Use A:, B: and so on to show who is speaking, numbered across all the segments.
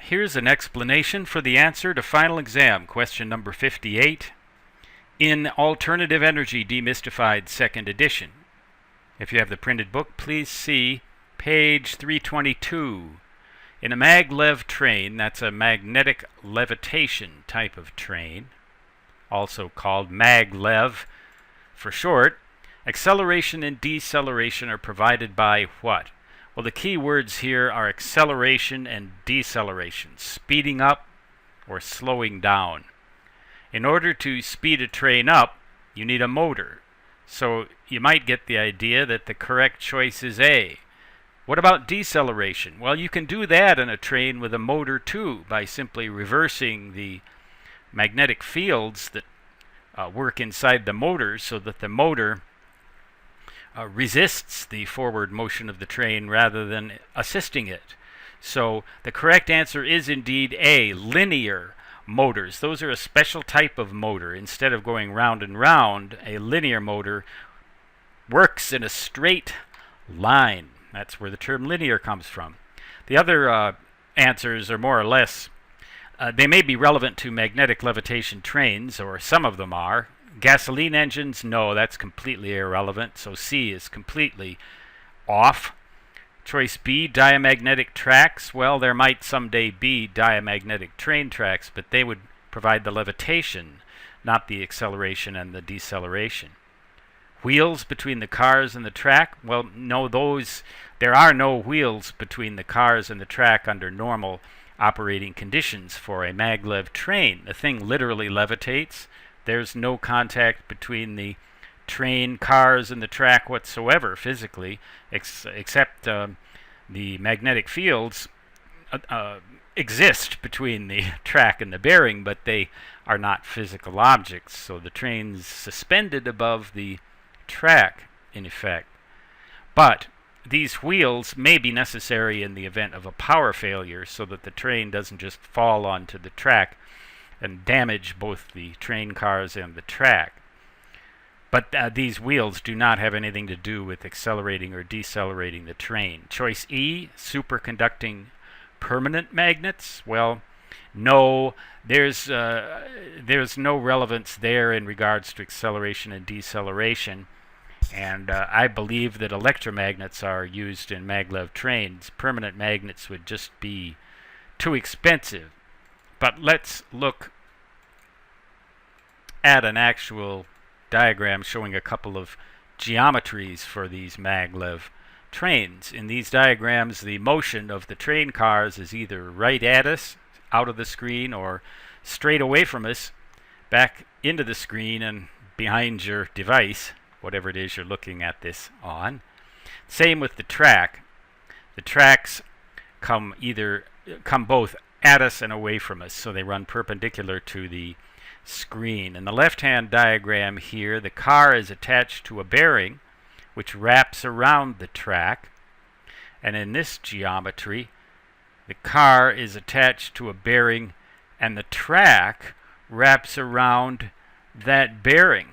A: Here's an explanation for the answer to final exam, question number 58, in Alternative Energy Demystified 2nd edition. If you have the printed book, please see page 322. In a maglev train, that's a magnetic levitation type of train, also called maglev for short, acceleration and deceleration are provided by what? Well, the key words here are acceleration and deceleration, speeding up or slowing down. In order to speed a train up, you need a motor. So you might get the idea that the correct choice is A. What about deceleration? Well, you can do that in a train with a motor too, by simply reversing the magnetic fields that work inside the motor so that the motor resists the forward motion of the train rather than assisting it. So the correct answer is indeed A, linear motors. Those are a special type of motor. Instead of going round and round, a linear motor works in a straight line. That's where the term linear comes from. The other answers are more or less, they may be relevant to magnetic levitation trains, or some of them are. Gasoline engines, no, that's completely irrelevant, so C is completely off. Choice B, diamagnetic tracks. Well, there might someday be diamagnetic train tracks, but they would provide the levitation, not the acceleration and the deceleration. Wheels between the cars and the track? Well, no, there are no wheels between the cars and the track under normal operating conditions for a maglev train. The thing literally levitates. There's no contact between the train, cars, and the track whatsoever physically, except the magnetic fields exist between the track and the bearing, but they are not physical objects. So the train's suspended above the track, in effect. But these wheels may be necessary in the event of a power failure so that the train doesn't just fall onto the track and damage both the train cars and the track. But these wheels do not have anything to do with accelerating or decelerating the train. Choice E, superconducting permanent magnets. Well, no, there's no relevance there in regards to acceleration and deceleration. And I believe that electromagnets are used in maglev trains. Permanent magnets would just be too expensive. But let's look at an actual diagram showing a couple of geometries for these maglev trains. In these diagrams, the motion of the train cars is either right at us, out of the screen, or straight away from us, back into the screen and behind your device, whatever it is you're looking at this on. Same with the track. The tracks come both at us and away from us, so they run perpendicular to the screen. In the left-hand diagram here, the car is attached to a bearing which wraps around the track, and in this geometry, the car is attached to a bearing and the track wraps around that bearing.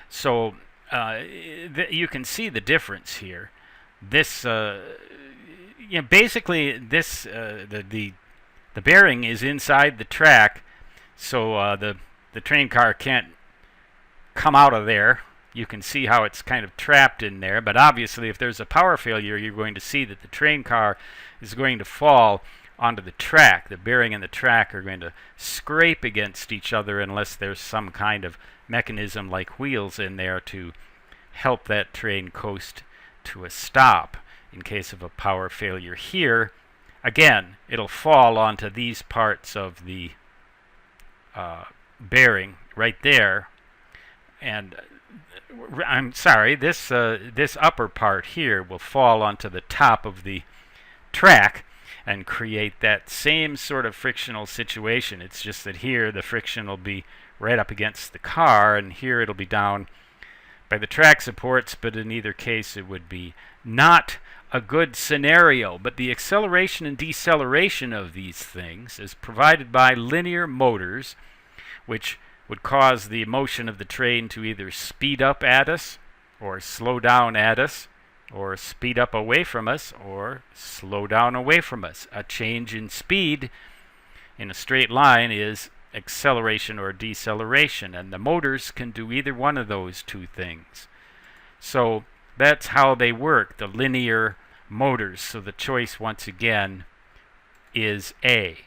A: So you can see the difference here. This, basically, this the bearing is inside the track, so the train car can't come out of there. You can see how it's kind of trapped in there, but obviously if there's a power failure, you're going to see that the train car is going to fall onto the track. The bearing and the track are going to scrape against each other unless there's some kind of mechanism like wheels in there to help that train coast to a stop in case of a power failure. Here, again, it'll fall onto these parts of the bearing right there, and I'm sorry, this upper part here will fall onto the top of the track and create that same sort of frictional situation. It's just that here the friction will be right up against the car, and here it'll be down by the track supports, but in either case it would be not a good scenario. But the acceleration and deceleration of these things is provided by linear motors, which would cause the motion of the train to either speed up at us or slow down at us, or speed up away from us or slow down away from us. A change in speed in a straight line is acceleration or deceleration, and the motors can do either one of those two things. So that's how they work, the linear motors. So the choice once again is A.